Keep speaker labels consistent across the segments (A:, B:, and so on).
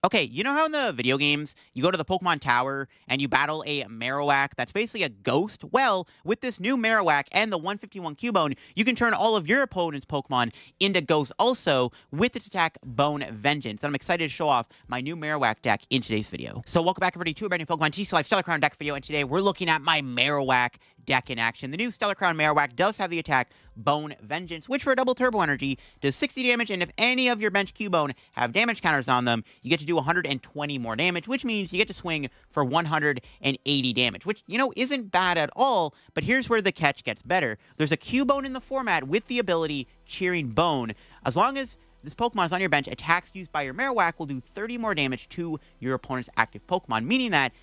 A: Okay, you know how in the video games, you go to the Pokemon Tower and you battle a Marowak that's basically a ghost? Well, with this new Marowak and the 151 Cubone, you can turn all of your opponent's Pokemon into ghosts also with its attack Bone Vengeance. And I'm excited to show off my new Marowak deck in today's video. So welcome back everybody to a brand new Pokemon TCG Live Stellar Crown deck video, and today we're looking at my Marowak deck in action. The new Stellar Crown Marowak does have the attack Bone Vengeance, which for a double turbo energy does 60 damage, and if any of your bench Cubone have damage counters on them, you get to do 120 more damage, which means you get to swing for 180 damage, which, you know, isn't bad at all, but here's where the catch gets better. There's a Cubone in the format with the ability Cheering Bone. As long as this Pokemon is on your bench, attacks used by your Marowak will do 30 more damage to your opponent's active Pokemon, meaning that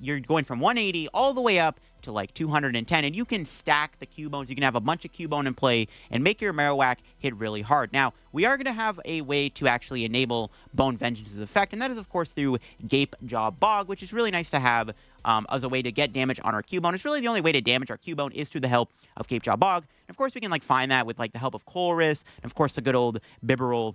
A: you're going from 180 all the way up to like 210, and you can stack the Cubones. You can have a bunch of Cubone in play and make your Marowak hit really hard. Now, we are going to have a way to actually enable Bone Vengeance's effect, and that is, of course, through Gapejaw Bog, which is really nice to have as a way to get damage on our Cubone. It's really the only way to damage our Cubone is through the help of Gapejaw Bog. And of course, we can like find that with like the help of Colress, and of course, the good old Bibarel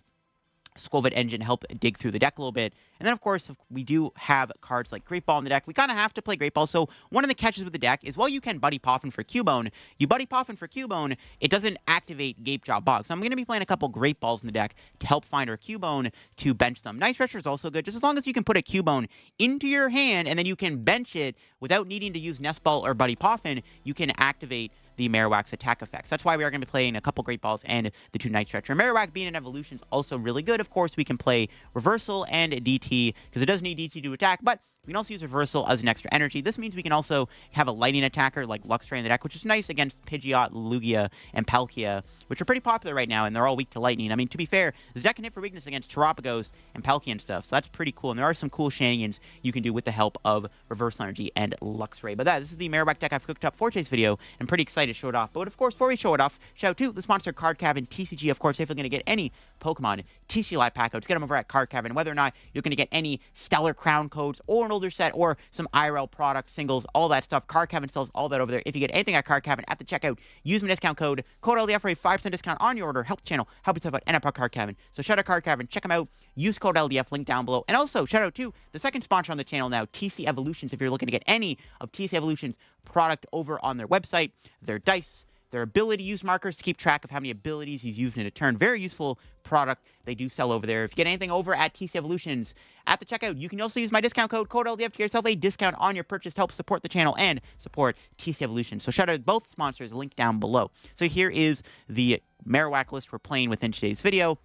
A: Skwovet engine help dig through the deck a little bit. And then, of course, we do have cards like Great Ball in the deck. We kind of have to play Great Ball. So one of the catches with the deck is, while you can Buddy Poffin for Cubone, you Buddy Poffin for Cubone, it doesn't activate Gapejaw Bog. So I'm going to be playing a couple Great Balls in the deck to help find our Cubone to bench them. Night Stretcher is also good, just as long as you can put a Cubone into your hand and then you can bench it without needing to use Nest Ball or Buddy Poffin, you can activate the Marowak's attack effects. That's why we are going to be playing a couple Great Balls and the 2 Night Stretcher. Marowak being an evolution is also really good. Of course, we can play Reversal and DT, because it does need DT to attack, but we can also use Reversal as an extra energy. This means we can also have a lightning attacker like Luxray in the deck, which is nice against Pidgeot, Lugia, and Palkia, which are pretty popular right now, and they're all weak to lightning. I mean, to be fair, this deck can hit for weakness against Terapagos and Palkia and stuff, so that's pretty cool. And there are some cool shenanigans you can do with the help of Reversal Energy and Luxray. But this is the Marowak deck I've cooked up for today's video. I'm pretty excited to show it off. But of course, before we show it off, shout out to the sponsor, Card Cavern TCG. Of course, if you're going to get any Pokemon TCG Live pack codes, get them over at Card Cavern. Whether or not you're going to get any Stellar Crown codes or an older set or some IRL product singles, all that stuff, Card Cavern sells all that over there. If you get anything at Card Cavern at the checkout, use my discount code LDF for a 5% discount on your order. Help the channel, help yourself out, and help Card Cavern. So shout out Card Cavern, check them out. Use code LDF, link down below. And also shout out to the second sponsor on the channel now, TC Evolutions. If you're looking to get any of TC Evolutions product over on their website, their dice, their ability use markers to keep track of how many abilities you've used in a turn. Very useful product they do sell over there. If you get anything over at TC Evolutions at the checkout, you can also use my discount code LDF to get yourself a discount on your purchase to help support the channel and support TC Evolutions. So shout out to both sponsors, link down below. So here is the Marowak list we're playing within today's video.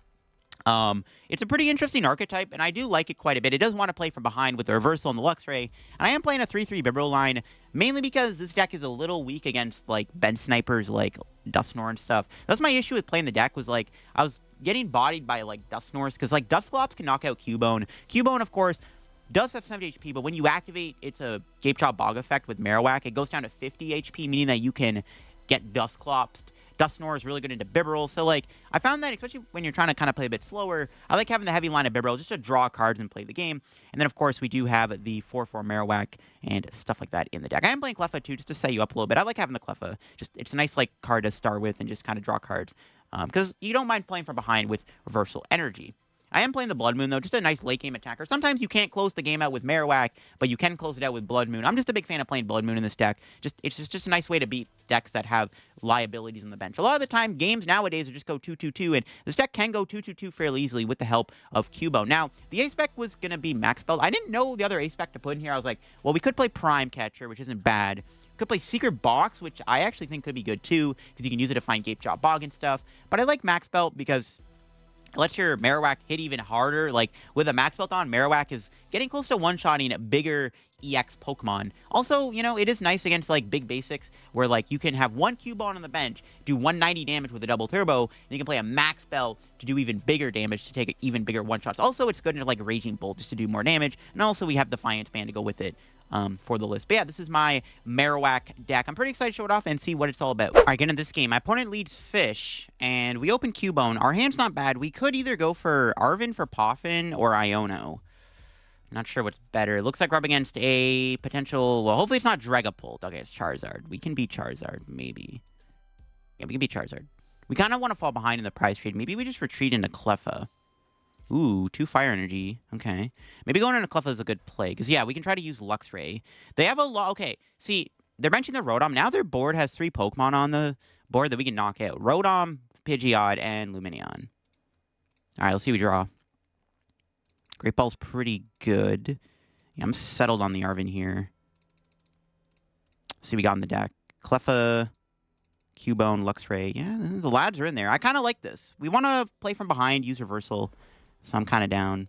A: It's a pretty interesting archetype, and I do like it quite a bit. It does want to play from behind with the Reversal and the Luxray, and I am playing a 3-3 Bibarel line, mainly because this deck is a little weak against, like, bench snipers like Dusknoir and stuff. That's my issue with playing the deck, was, like, I was getting bodied by, like, Dusknoirs, because, like, Dusclops can knock out Cubone. Cubone, of course, does have 70 HP, but when you activate its a Gapejaw Bog effect with Marowak, it goes down to 50 HP, meaning that you can get Dusclops. Dusknoir is really good into Bibarel, so, like, I found that, especially when you're trying to kind of play a bit slower, I like having the heavy line of Bibarel just to draw cards and play the game. And then, of course, we do have the 4-4 Marowak and stuff like that in the deck. I am playing Cleffa, too, just to set you up a little bit. I like having the Cleffa. Just, it's a nice, like, card to start with and just kind of draw cards, because you don't mind playing from behind with Reversal Energy. I am playing the Bloodmoon, though, just a nice late-game attacker. Sometimes you can't close the game out with Marowak, but you can close it out with Bloodmoon. I'm just a big fan of playing Bloodmoon in this deck. It's just a nice way to beat decks that have liabilities on the bench. A lot of the time, games nowadays will just go 2-2-2, and this deck can go 2-2-2 fairly easily with the help of Cubone. Now, the ace-spec was going to be Max Belt. I didn't know the other ace-spec to put in here. I was like, well, we could play Prime Catcher, which isn't bad. Could play Secret Box, which I actually think could be good, too, because you can use it to find Gapejaw Bog and stuff. But I like Max Belt because it lets your Marowak hit even harder. Like, with a Max Belt on, Marowak is getting close to one-shotting bigger EX Pokemon. Also, you know, it is nice against, like, big basics, where, like, you can have one Cubone on the bench, do 190 damage with a double turbo, and you can play a Max Belt to do even bigger damage, to take even bigger one-shots. Also, it's good into, like, Raging Bolt, just to do more damage, and also we have Defiance Band to go with it. For the list. But yeah, this is my Marowak deck. I'm pretty excited to show it off and see what it's all about. Alright, getting into this game. My opponent leads Fish, and we open Cubone. Our hand's not bad. We could either go for Arven for Poffin or Iono. Not sure what's better. It looks like we're up against a potential... Well, hopefully it's not Dragapult. Okay, it's Charizard. We can beat Charizard, maybe. Yeah, we can beat Charizard. We kind of want to fall behind in the prize trade. Maybe we just retreat into Cleffa. Ooh, 2 fire energy. Okay. Maybe going into Cleffa is a good play. Because, yeah, we can try to use Luxray. They have a lot. Okay, see, they're benching the Rotom. Now their board has 3 Pokemon on the board that we can knock out. Rotom, Pidgeot, and Lumineon. All right, let's see what we draw. Great Ball's pretty good. Yeah, I'm settled on the Arven here. Let's see what we got in the deck. Cleffa, Cubone, Luxray. Yeah, the lads are in there. I kind of like this. We want to play from behind, use reversal. So I'm kind of down.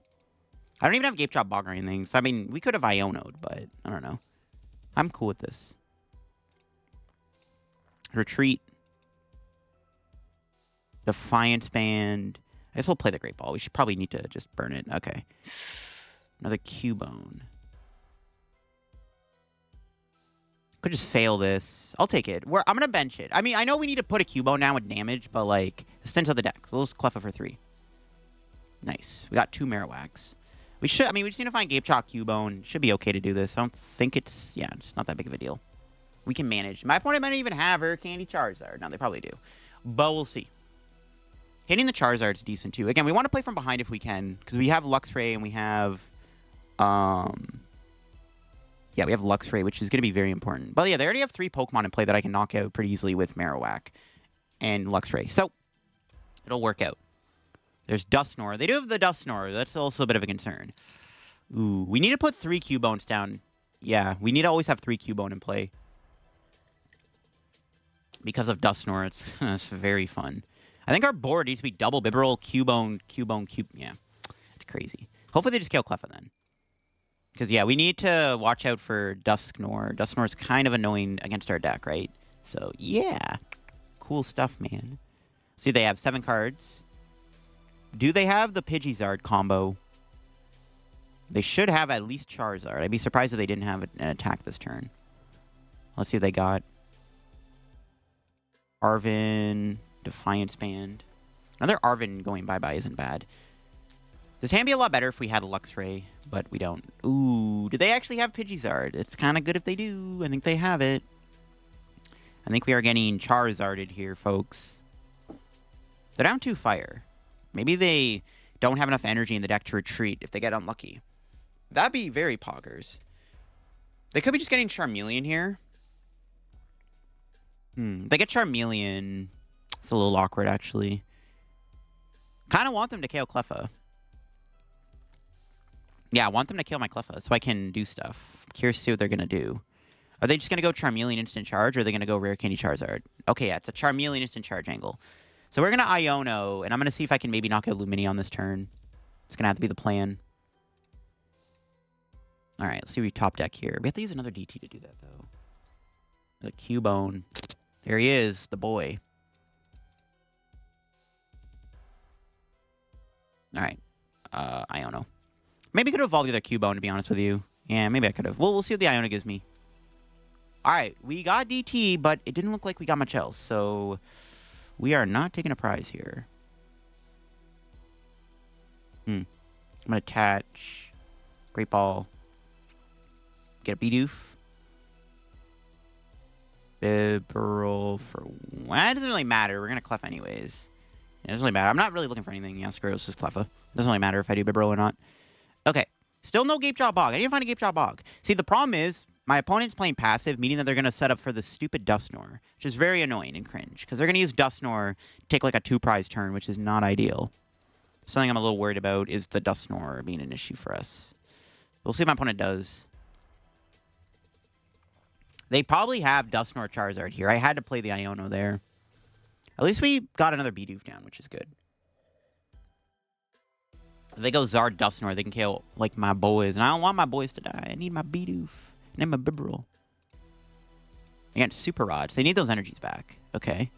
A: I don't even have Gapejaw Bog or anything. So, I mean, we could have Iono'd, but I don't know. I'm cool with this. Retreat. Defiance Band. I guess we'll play the Great Ball. We should probably need to just burn it. Okay. Another Cubone. Could just fail this. I'll take it. I'm going to bench it. I mean, I know we need to put a Cubone now with damage, but, like, the stints of the deck. We'll just Cleffa for 3. Nice. We got 2 Marowaks. We just need to find Gapejaw Cubone. Should be okay to do this. I don't think it's, yeah, it's not that big of a deal. We can manage. My opponent might not even have Rare Candy Charizard. No, they probably do. But we'll see. Hitting the Charizard's decent, too. Again, we want to play from behind if we can, because we have Luxray and we have, yeah, we have Luxray, which is going to be very important. But yeah, they already have 3 Pokemon in play that I can knock out pretty easily with Marowak and Luxray. So, it'll work out. There's Dusknoir. They do have the Dusknoir. That's also a bit of a concern. Ooh, we need to put 3 Cubones down. Yeah, we need to always have 3 Cubone in play. Because of Dusknoir, it's very fun. I think our board needs to be double Bibarel, Cubone. Yeah, it's crazy. Hopefully they just kill Cleffa then. Because, yeah, we need to watch out for Dusknoir. Dusknoir's kind of annoying against our deck, right? So, yeah. Cool stuff, man. See, they have 7 cards. Do they have the Pidgeysard combo? They should have at least Charizard. I'd be surprised if they didn't have an attack this turn. Let's see what they got. Arven, Defiance Band. Another Arven going bye-bye isn't bad. This hand be a lot better if we had a Luxray, but we don't. Ooh, do they actually have Pidgeysard? It's kind of good if they do. I think they have it. I think we are getting Charizarded here, folks. They're down 2 fire. Maybe they don't have enough energy in the deck to retreat if they get unlucky. That'd be very poggers. They could be just getting Charmeleon here. They get Charmeleon. It's a little awkward, actually. Kind of want them to KO Cleffa. Yeah, I want them to kill my Cleffa so I can do stuff. Curious to see what they're going to do. Are they just going to go Charmeleon Instant Charge, or are they going to go Rare Candy Charizard? Okay, yeah, it's a Charmeleon Instant Charge angle. So we're going to Iono, and I'm going to see if I can maybe knock out Lumineon on this turn. It's going to have to be the plan. All right, let's see what we top deck here. We have to use another DT to do that, though. The Cubone. There he is, the boy. All right, Iono. Maybe I could have evolved the other Cubone, to be honest with you. Yeah, maybe I could have. We'll see what the Iono gives me. All right, we got DT, but it didn't look like we got much else, so we are not taking a prize here. I'm going to attach Great Ball. Get a Bidoof. Bibarel for... Well, it doesn't really matter. We're going to Cleffa anyways. It doesn't really matter. I'm not really looking for anything. Yeah, screw it. It's just Cleffa. It doesn't really matter if I do Bibarel or not. Okay. Still no Gapejaw Bog. I need to find a Gapejaw Bog. See, the problem is my opponent's playing passive, meaning that they're going to set up for the stupid Dusknoir, which is very annoying and cringe, because they're going to use Dusknoir to take like a 2-prize turn, which is not ideal. Something I'm a little worried about is the Dusknoir being an issue for us. We'll see what my opponent does. They probably have Dusknoir Charizard here. I had to play the Iono there. At least we got another Bidoof down, which is good. If they go Zard Dusknoir, they can kill, like, my boys. And I don't want my boys to die. I need my Bidoof. And my Bibarel. Again, Super Rods. They need those energies back. Okay.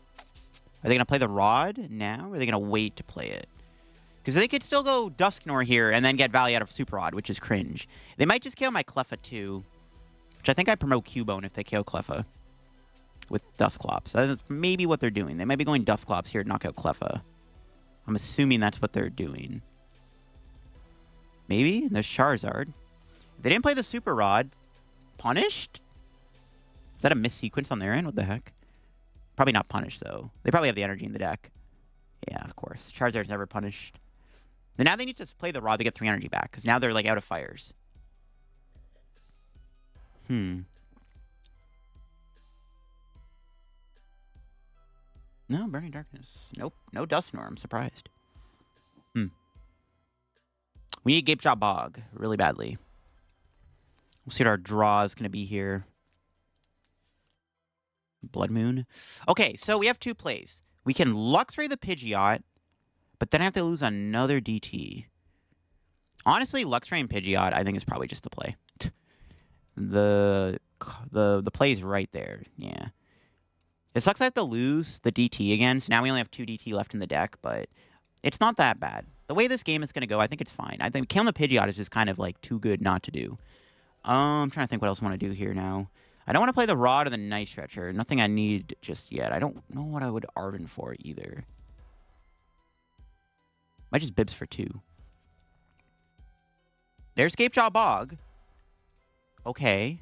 A: Are they going to play the Rod now? Or are they going to wait to play it? Because they could still go Dusknoir here and then get value out of Super Rod, which is cringe. They might just kill my Cleffa too. Which I think I promote Cubone if they kill Cleffa. With Dusclops. That's maybe what they're doing. They might be going Dusclops here to knock out Cleffa. I'm assuming that's what they're doing. Maybe? There's Charizard. If they didn't play the Super Rod, punished? Is that a missed sequence on their end? What the heck? Probably not punished, though. They probably have the energy in the deck. Yeah, of course. Charizard's never punished. Then now they need to play the Rod to get 3 energy back, because now they're, like, out of fires. No, Burning Darkness. Nope. No Dust Storm. I'm surprised. We need Gapejaw Bog really badly. We'll see what our draw is going to be here. Bloodmoon. Okay, so we have 2 plays. We can Luxray the Pidgeot, but then I have to lose another DT. Honestly, Luxray and Pidgeot, I think, is probably just the play. The play is right there. Yeah. It sucks I have to lose the DT again, so now we only have 2 DT left in the deck, but it's not that bad. The way this game is going to go, I think it's fine. I think killing the Pidgeot is just kind of, like, too good not to do. I'm trying to think what else I want to do here now. I don't want to play the Rod or the Night Stretcher. Nothing I need just yet. I don't know what I would Arven for either. Might just Bibs for 2. There's Gapejaw Bog. Okay.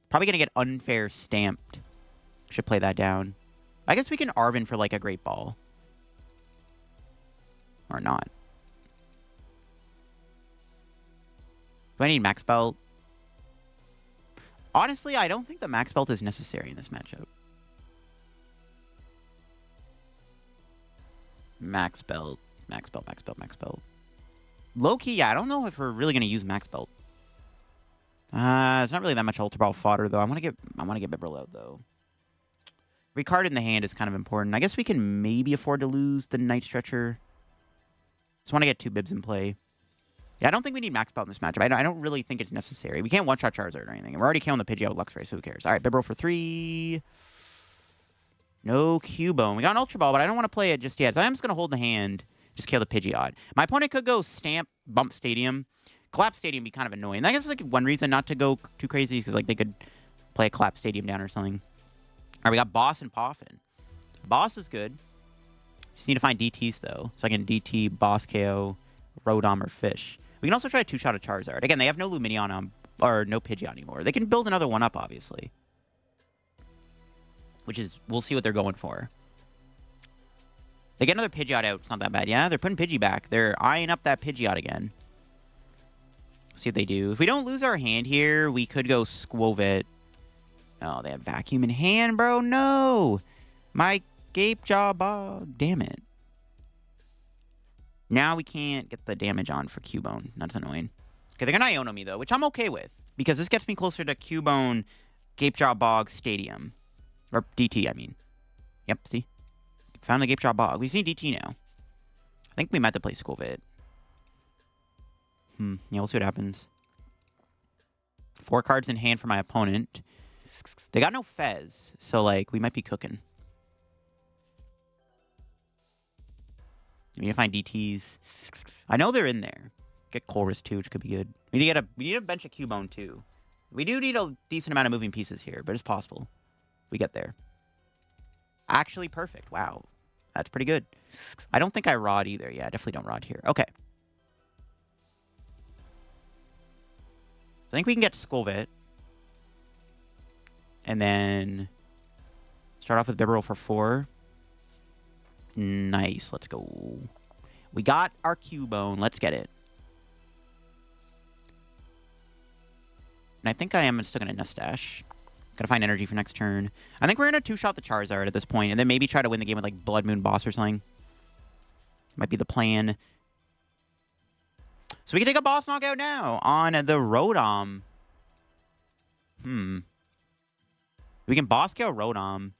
A: Probably going to get unfair stamped. Should play that down. I guess we can Arven for, like, a Great Ball. Or not. Do I need Max Belt? Honestly, I don't think the Max Belt is necessary in this matchup. Max Belt. Max Belt, Max Belt, Max Belt. Low-key, yeah, I don't know if we're really going to use Max Belt. It's not really that much Ultra Ball fodder, though. I want to get Bibarel out, though. Recard in the hand is kind of important. I guess we can maybe afford to lose the Night Stretcher. Just want to get 2 Bibs in play. Yeah, I don't think we need Max Belt in this matchup. I don't really think it's necessary. We can't one-shot Charizard or anything. And we're already killing the Pidgeot with Luxray, so who cares? All right, Bibarel for 3. No Cubone. We got an Ultra Ball, but I don't want to play it just yet. So I'm just going to hold the hand, just kill the Pidgeot. My opponent could go Stamp, Bump Stadium. Collapse Stadium would be kind of annoying. I guess like one reason not to go too crazy is because like they could play a Collapse Stadium down or something. All right, we got Boss and Poffin. Boss is good. Just need to find DTs, though. So I can DT, Boss KO, Rotom, or Fish. We can also try a 2-shot of Charizard. Again, they have no Lumineon or no Pidgeot anymore. They can build another one up, obviously. Which is, we'll see what they're going for. They get another Pidgeot out. It's not that bad. Yeah, they're putting Pidgey back. They're eyeing up that Pidgeot again. See what they do. If we don't lose our hand here, we could go Skwovet. Oh, they have Vacuum in hand, bro. No! My Gapejaw Bog. Damn it. Now we can't get the damage on for Cubone. That's annoying. Okay, they're going to Iono me, though, which I'm okay with. Because this gets me closer to Cubone, Gapejaw Bog Stadium. Or DT, I mean. Yep, see? Found the Gapejaw Bog. We see DT now. I think we might have to play Skwovet. Yeah, we'll see what happens. 4 cards in hand for my opponent. They got no Fez, so, like, we might be cooking. We need to find DTs. I know they're in there. Get Colress, too, which could be good. We need a bench of Cubone, too. We do need a decent amount of moving pieces here, but it's possible. We get there. Actually perfect. Wow. That's pretty good. I don't think I Rod either. Yeah, I definitely don't Rod here. Okay. I think we can get Skwovet. And then start off with Bibarel for 4. Nice. Let's go. We got our Cubone. Let's get it. And I think I am still going to Nestash. Gotta find energy for next turn. I think we're going to 2-shot the Charizard at this point, and then maybe try to win the game with, like, Bloodmoon Boss or something. Might be the plan. So we can take a boss knockout now on the Rotom. We can boss kill Rotom. And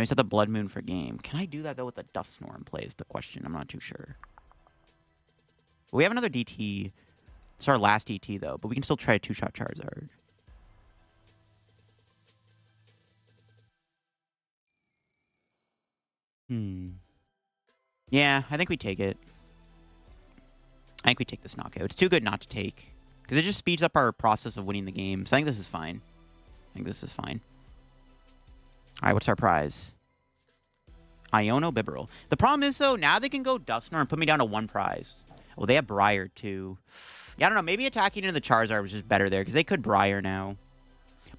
A: we set the Bloodmoon for game. Can I do that, though, with the Dust Storm play is the question. I'm not too sure. But we have another DT. It's our last DT, though. But we can still try a 2-shot Charizard. Yeah, I think we take it. I think we take this knockout. It's too good not to take. Because it just speeds up our process of winning the game. So I think this is fine. Alright, what's our prize? Iono Bibarel. The problem is, though, now they can go Dusknoir and put me down to 1 prize. Oh, they have Briar, too. Yeah, I don't know. Maybe attacking into the Charizard was just better there. Because they could Briar now.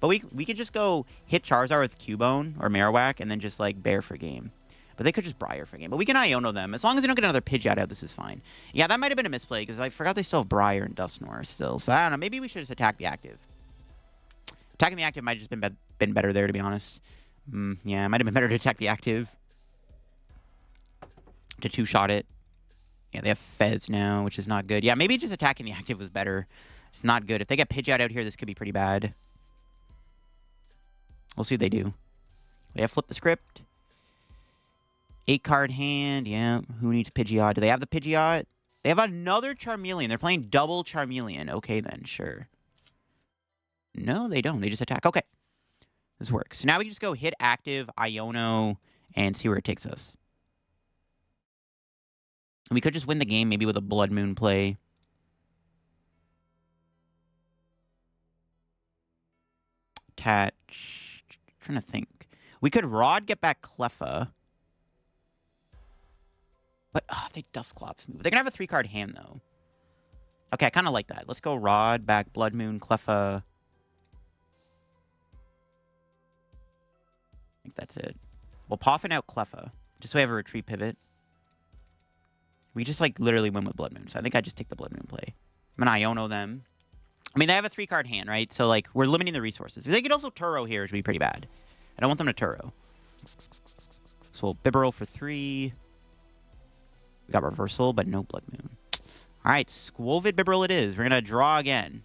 A: But we could just go hit Charizard with Cubone or Marowak and then just, like, bear for game. But they could just Briar for a game. But we can Iono them. As long as they don't get another Pidgeot out, this is fine. Yeah, that might have been a misplay, because I forgot they still have Briar and Dusknoir still. So I don't know. Maybe we should just attack the active. Attacking the active might have just been better there, to be honest. Yeah, it might have been better to attack the active. To two-shot it. Yeah, they have Fez now, which is not good. Yeah, maybe just attacking the active was better. It's not good. If they get Pidgeot out here, this could be pretty bad. We'll see what they do. They have Flip the Script. 8-card hand. Yeah, who needs Pidgeot? Do they have the Pidgeot? They have another Charmeleon. They're playing double Charmeleon. Okay, then, sure. No, they don't. They just attack. Okay. This works. So now we can just go hit active, Iono, and see where it takes us. And we could just win the game maybe with a Bloodmoon play. Attach. Trying to think. We could Rod, get back Cleffa. But they Dusclops move. They're going to have a 3-card hand, though. Okay, I kind of like that. Let's go Rod, back Bloodmoon, Cleffa. I think that's it. We'll Poffin out Cleffa. Just so we have a retreat pivot. We just, like, literally win with Bloodmoon. So I think I just take the Bloodmoon play. I'm going to Iono them. I mean, they have a 3-card hand, right? So, like, we're limiting the resources. They could also Turo here, which would be pretty bad. I don't want them to Turo. So we'll Bibarel for 3. We got Reversal, but no Bloodmoon. All right, Skwovet Bibarel it is. We're going to draw again.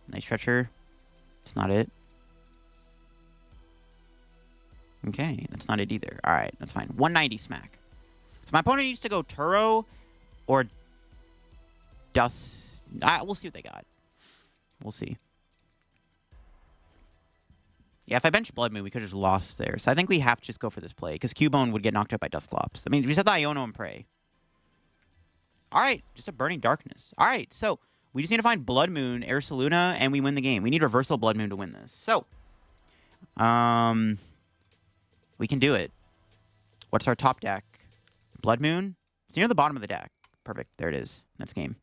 A: Night Stretcher. That's not it. Okay, that's not it either. All right, that's fine. 190 smack. So my opponent needs to go Turo or Dust. We'll see what they got. We'll see. Yeah, if I bench Bloodmoon, we could have just lost there. So I think we have to just go for this play, because Cubone would get knocked out by Dusclops. I mean, we said the Iono and Prey. All right, just a Burning Darkness. All right, so we just need to find Bloodmoon, Ursaluna, and we win the game. We need Reversal Bloodmoon to win this. So, we can do it. What's our top deck? Bloodmoon. It's near the bottom of the deck. Perfect. There it is. That's game.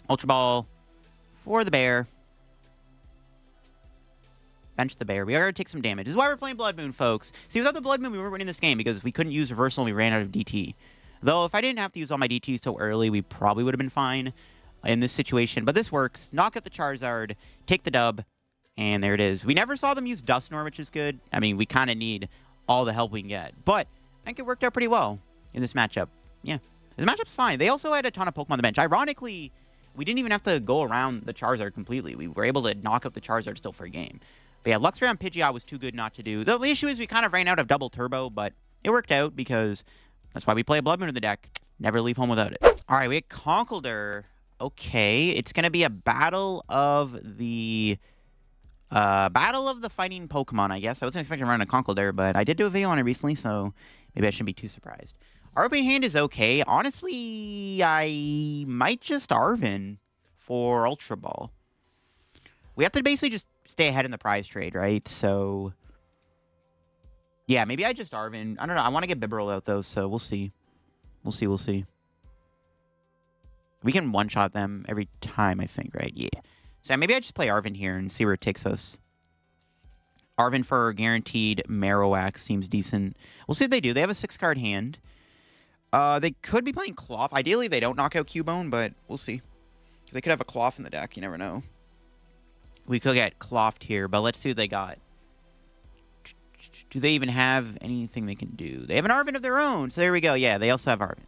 A: Ultra Ball for the bear. Bench the bear. We are going to take some damage. This is why we're playing Bloodmoon, folks. See, without the Bloodmoon, we weren't winning this game because we couldn't use Reversal and we ran out of DT. Though, if I didn't have to use all my DT so early, we probably would have been fine in this situation. But this works. Knock out the Charizard. Take the dub. And there it is. We never saw them use Dusknoir, which is good. I mean, we kind of need all the help we can get. But I think it worked out pretty well in this matchup. Yeah. This matchup's fine. They also had a ton of Pokemon on the bench. Ironically, we didn't even have to go around the Charizard completely. We were able to knock out the Charizard still for a game. But yeah, Luxray on Pidgeot was too good not to do. The issue is we kind of ran out of double turbo, but it worked out because that's why we play a Bloodmoon in the deck. Never leave home without it. All right, we had Conkeldurr. Okay, it's going to be a battle of the fighting Pokemon, I guess. I wasn't expecting to run a Conkeldurr, but I did do a video on it recently, so maybe I shouldn't be too surprised. Our opening hand is okay. Honestly, I might just Arven for Ultra Ball. We have to basically just stay ahead in the prize trade, right? So, yeah, maybe I just Arven. I don't know. I want to get Bibarel out, though, so we'll see. We'll see. We can one-shot them every time, I think, right? Yeah. So maybe I just play Arven here and see where it takes us. Arven for guaranteed Marowak seems decent. We'll see what they do. They have a 6-card hand. They could be playing Cloth. Ideally, they don't knock out Cubone, but we'll see. They could have a Cloth in the deck. You never know. We could get Clothed here, but let's see what they got. Do they even have anything they can do? They have an Arven of their own. So there we go. Yeah, they also have Arven.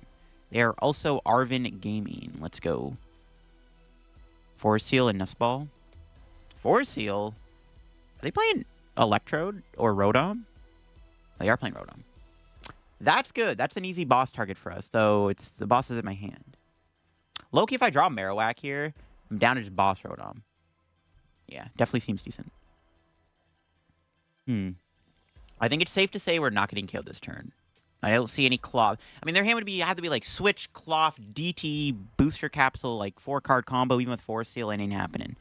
A: They are also Arven Gaming. Let's go. Forest Seal and Nest Ball. Forest Seal? Are they playing Electrode or Rotom? They are playing Rotom. That's good. That's an easy boss target for us, though the boss is in my hand. Loki, if I draw Marowak here, I'm down to just boss Rotom. Yeah, definitely seems decent. I think it's safe to say we're not getting killed this turn. I don't see any Cloth. I mean, their hand would have to be like Switch, Cloth, DT, Booster Capsule, like 4-card combo, even with Forest Seal. It ain't happening.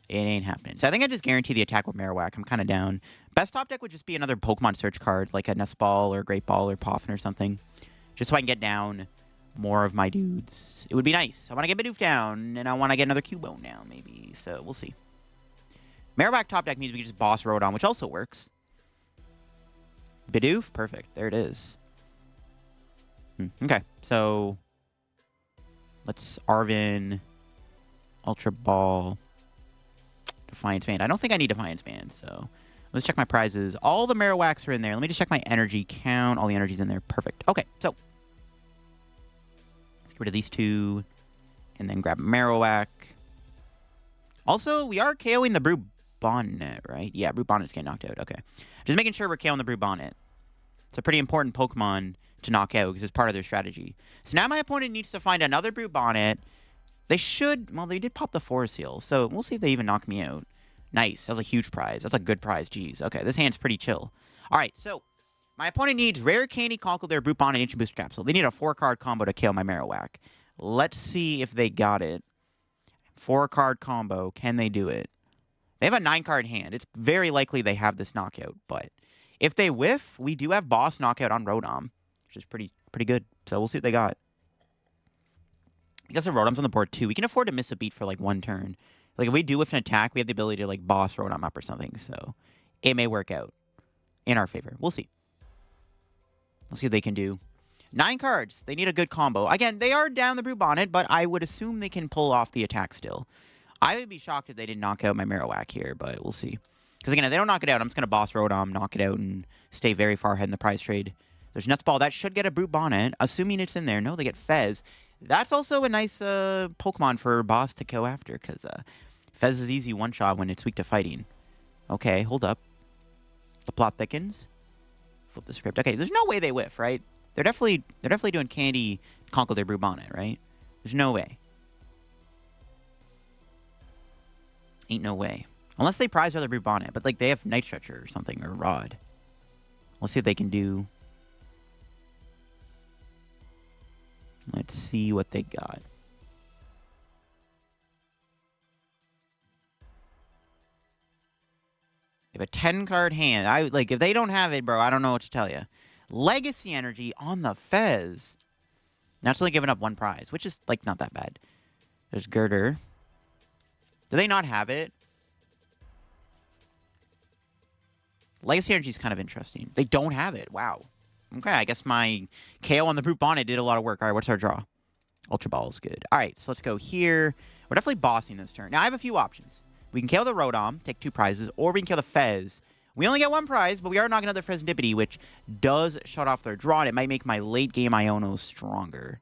A: It ain't happening. So I think I just guarantee the attack with Marowak. I'm kind of down. Best top deck would just be another Pokemon search card, like a Nest Ball or Great Ball or Poffin or something. Just so I can get down more of my dudes. It would be nice. I want to get Bidoof down, and I want to get another Cubone down, maybe. So we'll see. Marowak top deck means we can just boss Rotom, which also works. Bidoof? Perfect. There it is. Okay, so let's Arven, Ultra Ball, Defiance Band. I don't think I need Defiance Band, so let's check my prizes. All the Marowaks are in there. Let me just check my energy count. All the energy's in there. Perfect. Okay, so let's get rid of these two and then grab Marowak. Also, we are KOing the Brute Bonnet, right? Yeah, Brute Bonnet's getting knocked out. Okay. Just making sure we're KOing the Brute Bonnet. It's a pretty important Pokemon to knock out because it's part of their strategy. So now my opponent needs to find another Brute Bonnet. They should... Well, they did pop the Forest Seal, so we'll see if they even knock me out. Nice. That was a huge prize. That's a good prize. Jeez. Okay, this hand's pretty chill. All right, so my opponent needs Rare Candy, Conkeldurr, Brute Bonnet, Ancient Booster Capsule. They need a 4-card combo to KO my Marowak. Let's see if they got it. 4-card combo. Can they do it? They have a 9-card hand. It's very likely they have this knockout, but if they whiff, we do have Boss Knockout on Rotom, which is pretty good. So we'll see what they got. Because the Rotom's on the board too, we can afford to miss a beat for like one turn. Like if we do whiff an attack, we have the ability to like boss Rotom up or something. So it may work out in our favor. We'll see. We'll see what they can do. 9 cards. They need a good combo. Again, they are down the Brute Bonnet, but I would assume they can pull off the attack still. I would be shocked if they didn't knock out my Marowak here, but we'll see. Because again, if they don't knock it out, I'm just going to boss Rotom, knock it out, and stay very far ahead in the prize trade. There's Nest Ball. That should get a Brute Bonnet, assuming it's in there. No, they get Fez. That's also a nice Pokemon for boss to go after, because Fez is easy one-shot when it's weak to fighting. Okay, hold up. The plot thickens. Flip the script. Okay, there's no way they whiff, right? They're definitely doing Candy, Conkeldurr, Brute Bonnet, right? There's no way. Ain't no way. Unless they prize other Brute Bonnet, but like they have Night Stretcher or something, or Rod. Let's see what they can do. Let's see what they got. They have a 10-card hand. If they don't have it, bro, I don't know what to tell you. Legacy Energy on the Fez. Naturally giving up 1 prize, which is like not that bad. There's Girder. Do they not have it? Legacy Energy is kind of interesting. They don't have it. Wow. Okay, I guess my KO on the Brute Bonnet did a lot of work. All right, what's our draw? Ultra Ball is good. All right, so let's go here. We're definitely bossing this turn. Now, I have a few options. We can KO the Rotom, take 2 prizes, or we can kill the Fez. We only get 1 prize, but we are knocking out the Fresnipity, which does shut off their draw, and it might make my late-game Iono stronger.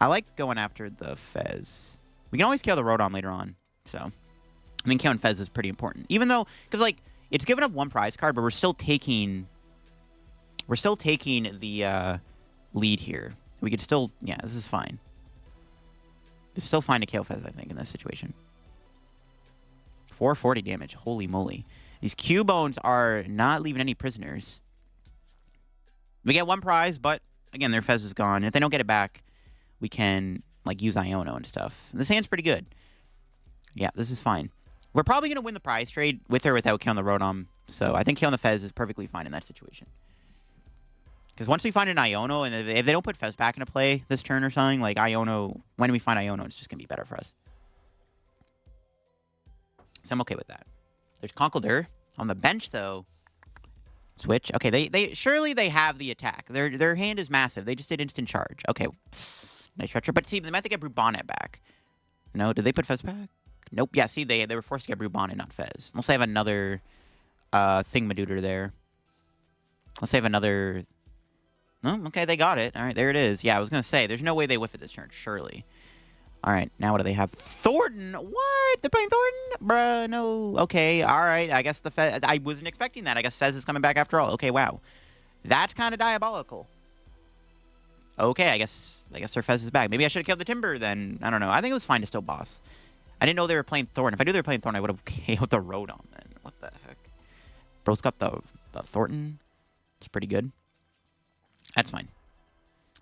A: I like going after the Fez. We can always kill the Rotom later on, so... I mean, killing Fez is pretty important. Even though... Because, like, it's given up 1 prize card, but we're still taking... We're still taking the lead here. We could still... Yeah, this is fine. It's still fine to kill Fez, I think, in this situation. 440 damage. Holy moly. These Cubones are not leaving any prisoners. We get 1 prize, but, again, their Fez is gone. If they don't get it back, we can, like, use Iono and stuff. This hand's pretty good. Yeah, this is fine. We're probably going to win the prize trade with or without killing the Rotom. So I think killing the Fez is perfectly fine in that situation. Because once we find an Iono, and if they don't put Fez back into play this turn or something, like Iono, when we find Iono, it's just going to be better for us. So I'm okay with that. There's Conkeldurr. On the bench, though, Switch. Okay, they surely they have the attack. Their hand is massive. They just did instant charge. Okay. Nice Stretcher. But see, they might have to get Brute Bonnet back. No, did they put Fez back? Nope. Yeah, see, they were forced to get Brute Bonnet, not Fez. Unless they have another Thingamadooter there. Let's have another... Oh, okay, they got it. All right, there it is. Yeah, I was going to say, there's no way they whiff it this turn, surely. All right, now what do they have? Thornton? What? They're playing Thornton? Bruh, no. Okay, all right. I guess the Fez... I wasn't expecting that. I guess Fez is coming back after all. Okay, wow. That's kind of diabolical. Okay, I guess their Fez is back. Maybe I should have killed the Timber then. I don't know. I think it was fine to still boss. I didn't know they were playing Thornton. If I knew they were playing Thornton, I would have KO'd the Rotom then. What the heck? Bro's got the Thornton. It's pretty good. That's fine.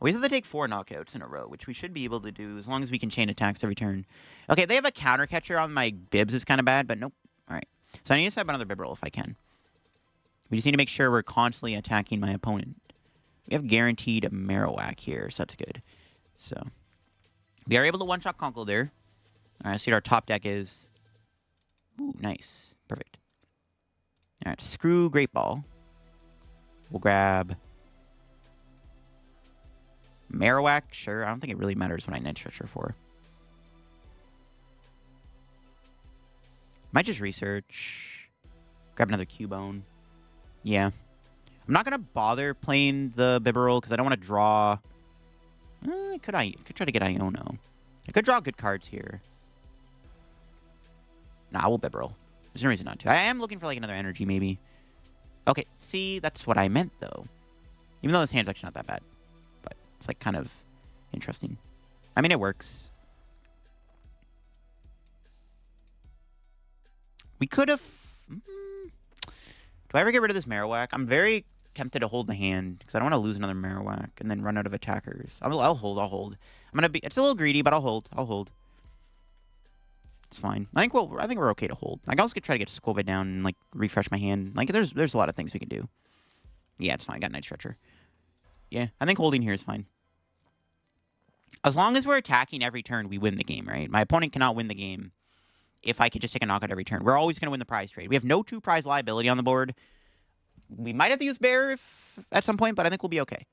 A: We said they take 4 knockouts in a row, which we should be able to do as long as we can chain attacks every turn. Okay, they have a counter catcher on my Bibs. Is kind of bad, but nope. All right. So I need to set up another Bibarel if I can. We just need to make sure we're constantly attacking my opponent. We have guaranteed Marowak here, so that's good. So we are able to one-shot Conkeldurr. All right, let's see what our top deck is. Ooh, nice. Perfect. Alright, screw Great Ball. We'll grab Marowak. Sure, I don't think it really matters when I Night Stretcher for. Might just research. Grab another Cubone. Yeah. I'm not going to bother playing the Bibarel because I don't want to draw. I could try to get Iono. I could draw good cards here. Nah, I will Bibarel. There's no reason not to. I am looking for like another energy maybe. Okay, see, that's what I meant though. Even though this hand's actually not that bad. But it's like kind of interesting. I mean, it works. We could have... Do I ever get rid of this Marowak? I'm very tempted to hold the hand because I don't want to lose another Marowak and then run out of attackers. I'll hold. I'm gonna be. It's a little greedy, but I'll hold. It's fine. I think we're okay to hold. I can also try to get Skwovet down and like refresh my hand. Like there's a lot of things we can do. Yeah, it's fine. I got Night Stretcher. Yeah, I think holding here is fine. As long as we're attacking every turn, we win the game, right? My opponent cannot win the game if I could just take a knockout every turn. We're always going to win the prize trade. We have no 2-prize liability on the board. We might have to use Bear at some point, but I think we'll be okay.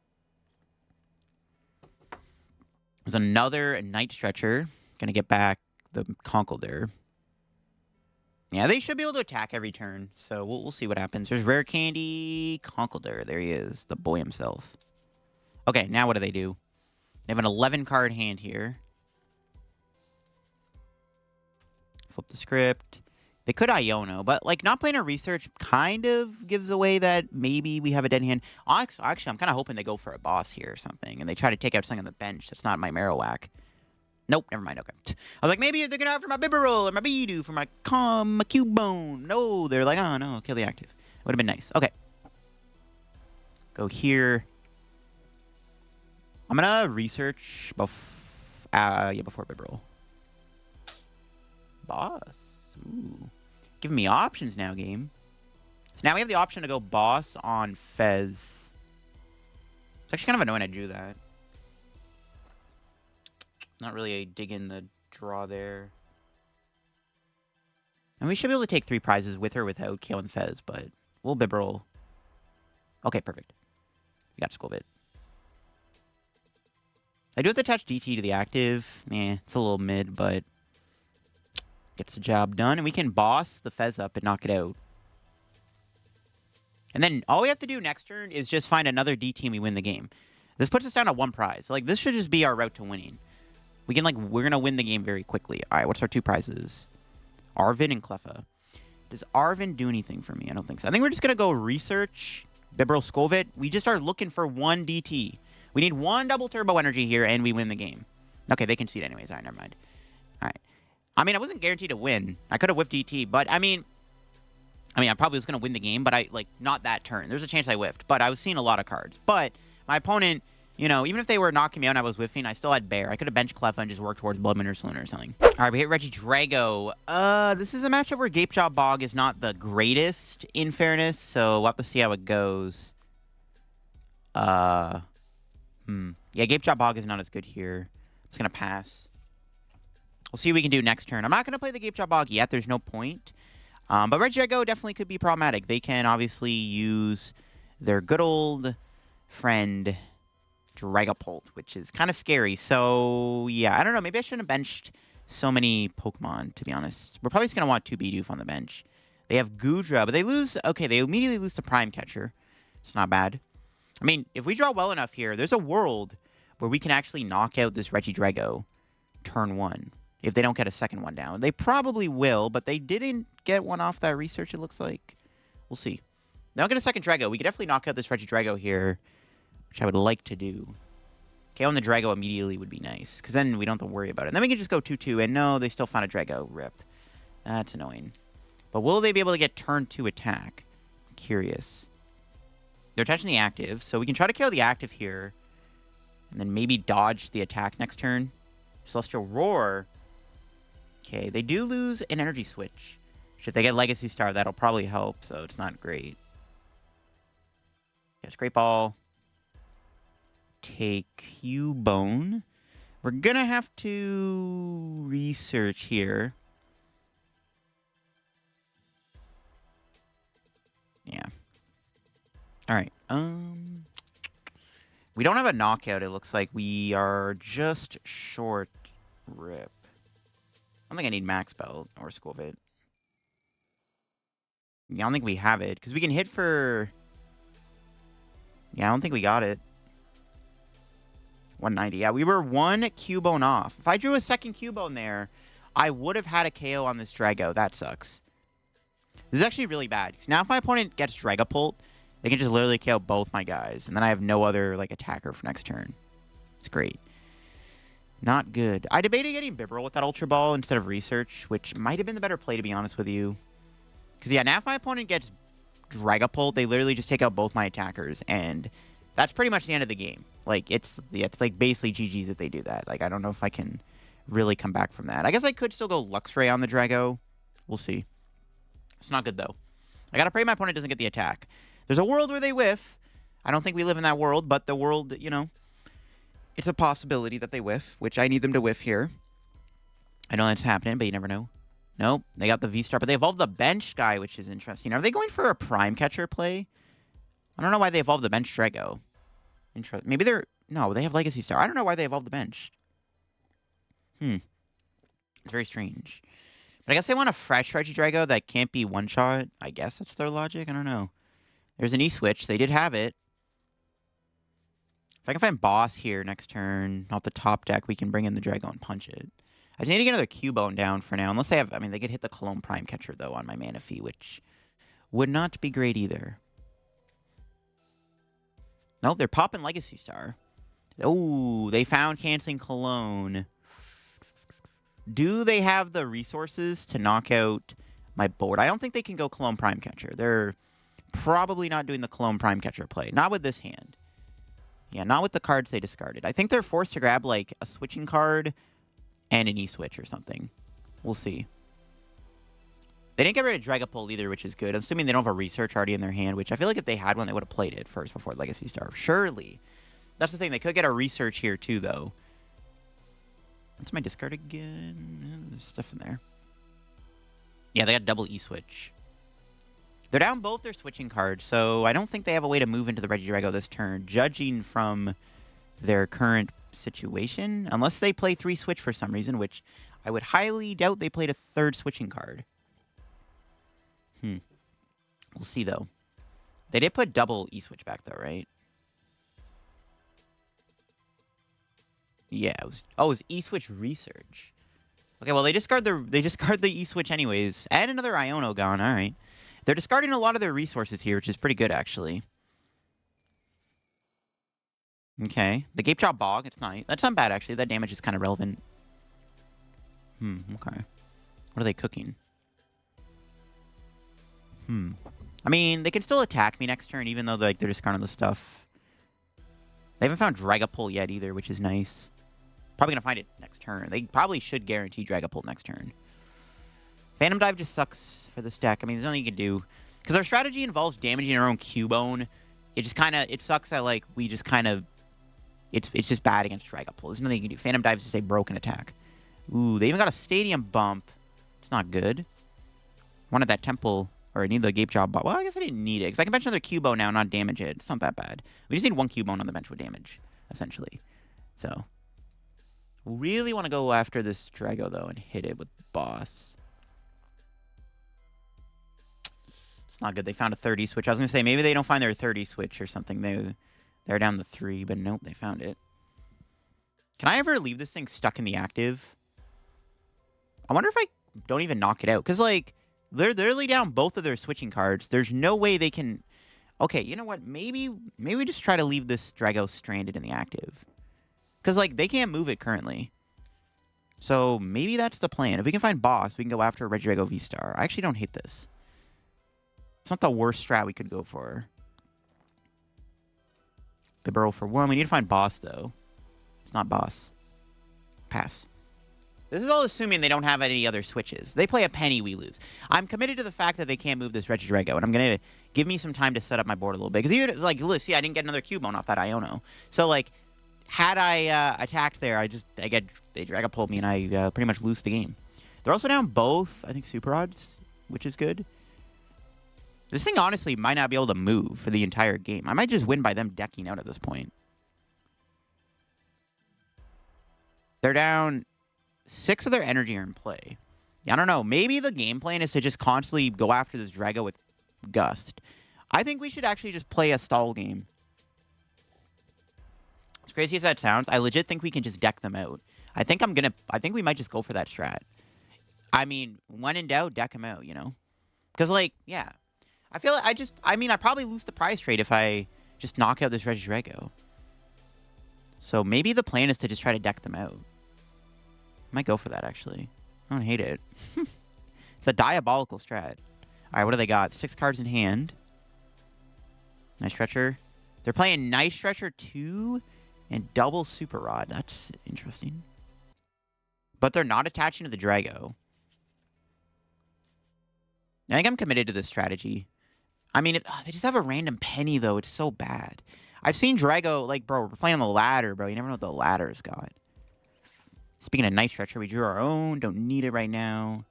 A: There's another Night Stretcher. Going to get back the Conkeldurr. Yeah, they should be able to attack every turn, so we'll see what happens. There's Rare Candy, Conkeldurr. There he is, the boy himself. Okay, now what do? They have an 11-card hand here. Flip the script. They could Iono, but like not playing a research kind of gives away that maybe we have a dead hand. Actually, I'm kind of hoping they go for a boss here or something, and they try to take out something on the bench that's not my Marowak. Nope, never mind. Okay, I was like, maybe if they're gonna after my Bibarel or my Bidoof or my Cubone. No, they're like, oh no, kill the active. Would have been nice. Okay, go here. I'm gonna research before Bibarel. Boss. Ooh. Giving me options now, game. So now we have the option to go boss on Fez. It's actually kind of annoying I drew that. Not really a dig in the draw there. And we should be able to take 3 prizes with or without killing Fez, but we'll Bibarel. Okay, perfect. We got Skwovet. I do have to attach DT to the active. It's a little mid, but gets the job done. And we can boss the Fez up and knock it out. And then all we have to do next turn is just find another DT and we win the game. This puts us down to 1 prize. Like, this should just be our route to winning. We can, like, we're going to win the game very quickly. All right, what's our 2 prizes? Arven and Cleffa. Does Arven do anything for me? I don't think so. I think we're just going to go research Bibarel Skwovet. We just are looking for 1 DT. We need 1 double turbo energy here, and we win the game. Okay, they concede anyways. All right, never mind. All right. I mean, I wasn't guaranteed to win. I could have whiffed DT, but I mean, I probably was going to win the game, but not that turn. There's a chance I whiffed, but I was seeing a lot of cards. But my opponent, you know, even if they were knocking me out and I was whiffing, I still had Bear. I could have benched Cleffa and just worked towards Bloodmoon Ursaluna or something. All right, we hit Regidrago. This is a matchup where Gapejaw Bog is not the greatest, in fairness, so we'll have to see how it goes. Yeah, Gapejaw Bog is not as good here. I'm just going to pass. We'll see what we can do next turn. I'm not going to play the Gapejaw Bog yet. There's no point. But Regidrago definitely could be problematic. They can obviously use their good old friend Dragapult, which is kind of scary. So, yeah, I don't know. Maybe I shouldn't have benched so many Pokemon, to be honest. We're probably just going to want 2 Bidoof on the bench. They have Goodra, but they lose... Okay, they immediately lose to Prime Catcher. It's not bad. I mean, if we draw well enough here, there's a world where we can actually knock out this Regidrago turn 1. If they don't get a second one down. They probably will, but they didn't get one off that research, it looks like. We'll see. They don't get a second Drago. We could definitely knock out this Regidrago here, which I would like to do. KO on the Drago immediately would be nice, because then we don't have to worry about it. And then we can just go 2-2, and no, they still found a Drago. Rip. That's annoying. But will they be able to get turn 2 attack? I'm curious. They're attaching the active, so we can try to kill the active here, and then maybe dodge the attack next turn. Celestial Roar. Okay, they do lose an energy switch. If they get Legacy Star, that'll probably help, so it's not great. Yes, Great Ball. Take Cubone. We're going to have to research here. Yeah. All right. We don't have a knockout. It looks like we are just short rip. I don't think I need Max Belt or Skwovet. Yeah, I don't think we have it. Because we can hit for... Yeah, I don't think we got it. 190. Yeah, we were one Cubone off. If I drew a second Cubone there, I would have had a KO on this Drago. That sucks. This is actually really bad. Now if my opponent gets Dragapult, they can just literally KO both my guys. And then I have no other like attacker for next turn. It's great. Not good. I debated getting Bibarel with that Ultra Ball instead of Research, which might have been the better play, to be honest with you. Because, yeah, now if my opponent gets Dragapult, they literally just take out both my attackers. And that's pretty much the end of the game. Like, it's like basically GG's if they do that. Like, I don't know if I can really come back from that. I guess I could still go Luxray on the Drago. We'll see. It's not good, though. I gotta pray my opponent doesn't get the attack. There's a world where they whiff. I don't think we live in that world, but the world, you know, it's a possibility that they whiff, which I need them to whiff here. I know that's happening, but you never know. Nope, they got the VSTAR, but they evolved the bench guy, which is interesting. Are they going for a prime catcher play? I don't know why they evolved the bench Drago. Maybe they're... No, they have Legacy Star. I don't know why they evolved the bench. It's very strange. But I guess they want a fresh Regidrago that can't be one-shot. I guess that's their logic. I don't know. There's an E-Switch. They did have it. If I can find Boss here next turn, off the top deck, we can bring in the Drago and punch it. I just need to get another Cubone down for now. Unless they have... I mean, they could hit the Clone Prime Catcher, though, on my Manaphy, which would not be great either. Nope, they're popping Legacy Star. Oh, they found canceling Cologne. Do they have the resources to knock out my board? I don't think they can go Clone Prime Catcher. They're probably not doing the Clone Prime Catcher play. Not with this hand. Yeah, not with the cards they discarded. I think they're forced to grab, like, a switching card and an E-Switch or something. We'll see. They didn't get rid of Dragapult either, which is good. I'm assuming they don't have a Research already in their hand, which I feel like if they had one, they would have played it first before Legacy Star. Surely. That's the thing. They could get a Research here, too, though. What's my discard again? There's stuff in there. Yeah, they got double E-Switch. They're down both their switching cards, so I don't think they have a way to move into the Regidrago this turn, judging from their current situation. Unless they play 3-switch for some reason, which I would highly doubt they played a third switching card. We'll see, though. They did put double E-Switch back, though, right? Yeah, it was E-Switch Research. Okay, well, they discard the E-Switch anyways. And another Iono gone, all right. They're discarding a lot of their resources here, which is pretty good, actually. Okay. The Gapejaw Bog, that's not bad, actually. That damage is kind of relevant. Okay. What are they cooking? I mean, they can still attack me next turn, even though they're discarding the stuff. They haven't found Dragapult yet, either, which is nice. Probably going to find it next turn. They probably should guarantee Dragapult next turn. Phantom Dive just sucks for this deck. I mean, there's nothing you can do. Because our strategy involves damaging our own Cubone. It just kind of... It sucks that, like, we just kind of... It's just bad against Dragapult. There's nothing you can do. Phantom Dive is just a broken attack. Ooh, they even got a Stadium Bump. It's not good. Wanted that Temple... Or I need the Gapejaw Bog. Well, I guess I didn't need it. Because I can bench another Cubone now and not damage it. It's not that bad. We just need one Cubone on the bench with damage, essentially. So... Really want to go after this Drago, though, and hit it with Boss. It's not good. They found a 30 switch. I was going to say, maybe they don't find their 30 switch or something. They're down the 3, but nope, they found it. Can I ever leave this thing stuck in the active? I wonder if I don't even knock it out. Because, like, they're literally down both of their switching cards. There's no way they can... Okay, you know what? Maybe we just try to leave this Drago stranded in the active. Because, like, they can't move it currently. So, maybe that's the plan. If we can find Boss, we can go after Regidrago VSTAR. I actually don't hate this. It's not the worst strat we could go for. Bibarel for 1. We need to find Boss, though. It's not Boss. Pass. This is all assuming they don't have any other switches. They play a penny, we lose. I'm committed to the fact that they can't move this Regidrago, and I'm going to give me some time to set up my board a little bit. Because even, like, look, see, I didn't get another Cubone off that Iono. So, like... Had I attacked there, they Dragapult me and I pretty much lose the game. They're also down both, I think, Super Odds, which is good. This thing honestly might not be able to move for the entire game. I might just win by them decking out at this point. They're down 6 of their energy are in play. I don't know. Maybe the game plan is to just constantly go after this Drago with Gust. I think we should actually just play a stall game. As crazy as that sounds, I legit think we can just deck them out. I think we might just go for that strat. I mean, when in doubt, deck them out, you know? Because, like, yeah. I feel like I probably lose the prize trade if I just knock out this Regidrago. So maybe the plan is to just try to deck them out. Might go for that, actually. I don't hate it. It's a diabolical strat. All right, what do they got? 6 cards in hand. Night Stretcher. They're playing Night Stretcher 2 and double Super Rod. That's interesting. But they're not attaching to the Drago. I think I'm committed to this strategy. I mean, they just have a random penny, though. It's so bad. I've seen Drago, like, bro, we're playing on the ladder, bro. You never know what the ladder's got. Speaking of Night Stretcher, we drew our own. Don't need it right now.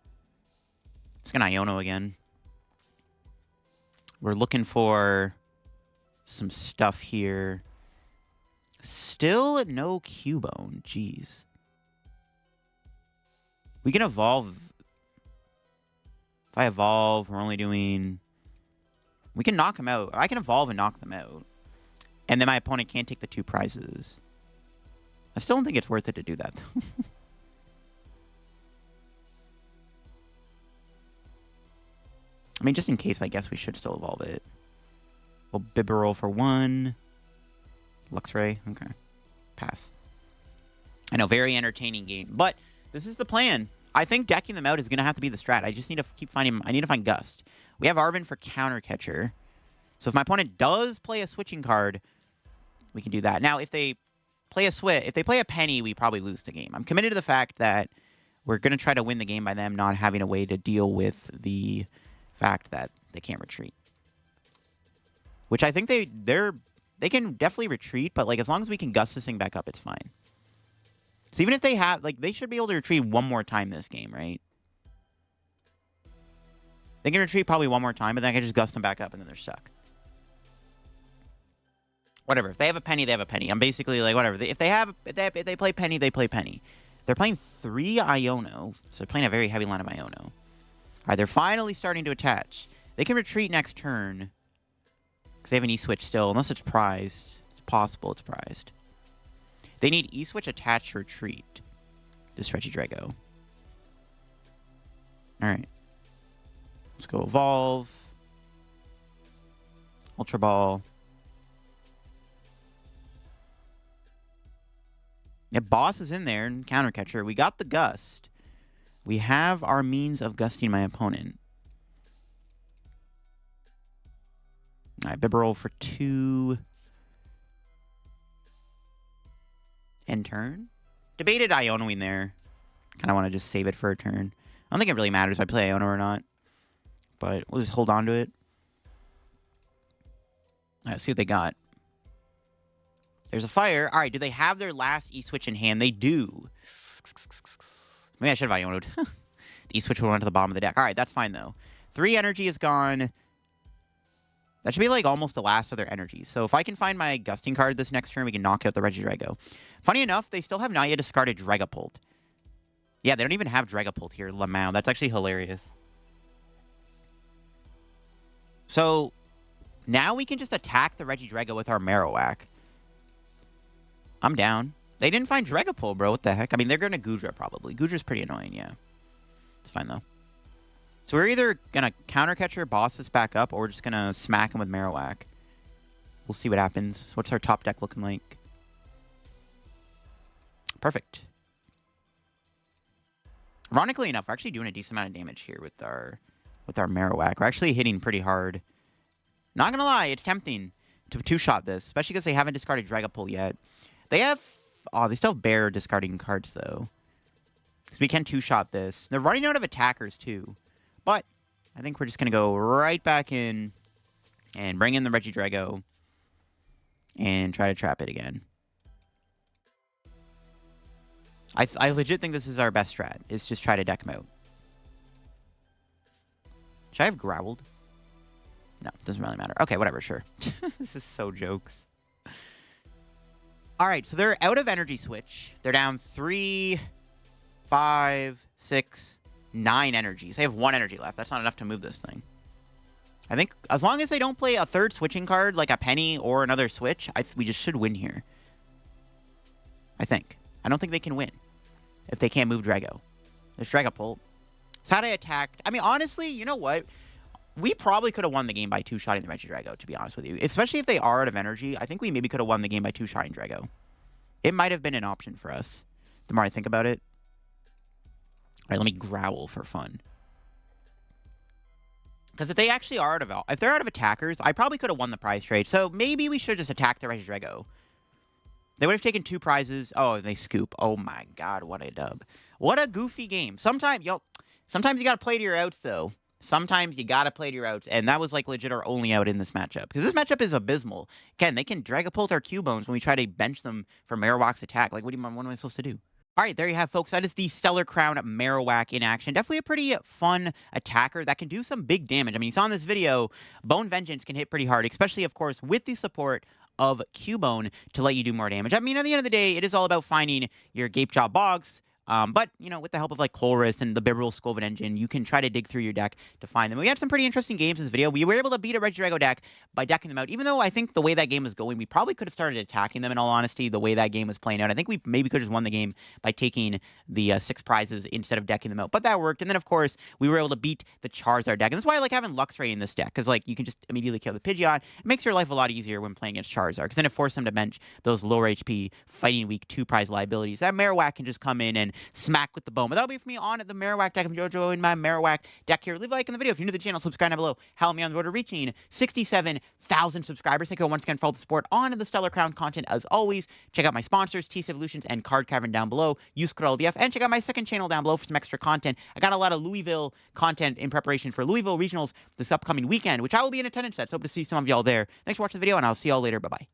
A: Just gonna Iono again. We're looking for some stuff here. Still no Cubone. Jeez. We can evolve. If I evolve, we're only doing... We can knock them out. I can evolve and knock them out. And then my opponent can't take the 2 prizes. I still don't think it's worth it to do that, though. I mean, just in case, I guess we should still evolve it. We'll Bibarel for 1. Luxray. Okay. Pass. I know, very entertaining game. But this is the plan. I think decking them out is going to have to be the strat. I just need to keep finding... I need to find Gust. We have Arven for Counter Catcher. So if my opponent does play a switching card, we can do that. Now, if they play a penny, we probably lose the game. I'm committed to the fact that we're going to try to win the game by them not having a way to deal with the fact that they can't retreat. Which I think they can definitely retreat, but like as long as we can Gust this thing back up, it's fine. So even if they have, like, they should be able to retreat one more time this game, right? They can retreat probably one more time, but then I can just Gust them back up and then they're stuck. Whatever. If they have a penny, they have a penny. I'm basically like, whatever. If they play penny, they play penny. They're playing 3 Iono, so they're playing a very heavy line of Iono. All right, they're finally starting to attach. They can retreat next turn because they have an E-Switch still, unless it's prized. It's possible it's prized. They need E-Switch attached to retreat. This Regidrago. Alright. Let's go Evolve. Ultra Ball. Yeah, Boss is in there and Counter Catcher. We got the Gust. We have our means of gusting my opponent. Alright, Bibarel for 2. End turn. Debated Ionoing there. Kind of want to just save it for a turn. I don't think it really matters if I play Iono or not. But we'll just hold on to it. Alright, let's see what they got. There's a fire. Alright, do they have their last E-Switch in hand? They do. Maybe I should have Ionoed. The E-Switch will run to the bottom of the deck. Alright, that's fine though. 3 energy is gone. That should be like almost the last of their energy. So if I can find my Gusting card this next turn, we can knock out the Regidrago. Funny enough, they still have not yet discarded Dragapult. Yeah, they don't even have Dragapult here. Lamau. That's actually hilarious. So now we can just attack the Regidrago with our Marowak. I'm down. They didn't find Dragapult, bro. What the heck? I mean, they're going to Goodra probably. Goodra's pretty annoying, yeah. It's fine, though. So we're either going to Counter Catcher, boss this back up, or we're just going to smack him with Marowak. We'll see what happens. What's our top deck looking like? Perfect. Ironically enough, we're actually doing a decent amount of damage here with our Marowak. We're actually hitting pretty hard. Not going to lie, it's tempting to two-shot this, especially because they haven't discarded Dragapult yet. They have... Oh, they still have Bear discarding cards, though. Because we can two-shot this. They're running out of attackers, too. But I think we're just going to go right back in and bring in the Regidrago and try to trap it again. I legit think this is our best strat, is just try to deck him out. Should I have Growled? No, doesn't really matter. Okay, whatever, sure. This is so jokes. All right, so they're out of energy switch. They're down 3, 5, 6, 9 energies. They have 1 energy left. That's not enough to move this thing. I think as long as they don't play a third switching card, like a penny or another switch, we just should win here. I think. I don't think they can win if they can't move Drago. There's Dragapult. So how do I attack? I mean, honestly, you know what? We probably could have won the game by 2-shotting the Regidrago, to be honest with you. Especially if they are out of energy. I think we maybe could have won the game by 2-shotting Drago. It might have been an option for us, the more I think about it. All right, let me growl for fun. Because if they actually are if they're out of attackers, I probably could have won the prize trade. So maybe we should just attack the Regidrago. They would have taken 2 prizes. Oh, and they scoop. Oh my god, what a dub. What a goofy game. Sometimes you gotta play to your outs, though. Sometimes you gotta play to your outs, and that was like legit our only out in this matchup. Because this matchup is abysmal. Again, they can Dragapult our Cubones when we try to bench them for Marowak's attack. Like, what am I supposed to do? All right, there you have, folks. That is the Stellar Crown Marowak in action. Definitely a pretty fun attacker that can do some big damage. I mean, you saw in this video, Bone Vengeance can hit pretty hard, especially, of course, with the support of Cubone to let you do more damage. I mean, at the end of the day, it is all about finding your Gapejaw Bogs. But, you know, with the help of, like, Colress and the Bibarel Skwovet engine, you can try to dig through your deck to find them. We had some pretty interesting games in this video. We were able to beat a Regidrago deck by decking them out, even though I think the way that game was going, we probably could have started attacking them, in all honesty, the way that game was playing out. I think we maybe could have just won the game by taking the 6 prizes instead of decking them out. But that worked. And then, of course, we were able to beat the Charizard deck. And that's why I like having Luxray in this deck, because, like, you can just immediately kill the Pidgeot. It makes your life a lot easier when playing against Charizard, because then it forces them to bench those lower HP, fighting weak 2-prize liabilities. That Marowak can just come in and smack with the bone. But that'll be for me on the Marowak deck. I'm JoJo in my Marowak deck here. Leave a like in the video. If you're new to the channel, subscribe down below. Help me on the road to reaching 67,000 subscribers. Thank you once again for all the support on the Stellar Crown content. As always, check out my sponsors, TC Evolutions and Card Cavern down below. Use code LDF and check out my second channel down below for some extra content. I got a lot of Louisville content in preparation for Louisville Regionals this upcoming weekend, which I will be in attendance at. So hope to see some of y'all there. Thanks for watching the video, and I'll see y'all later. Bye-bye.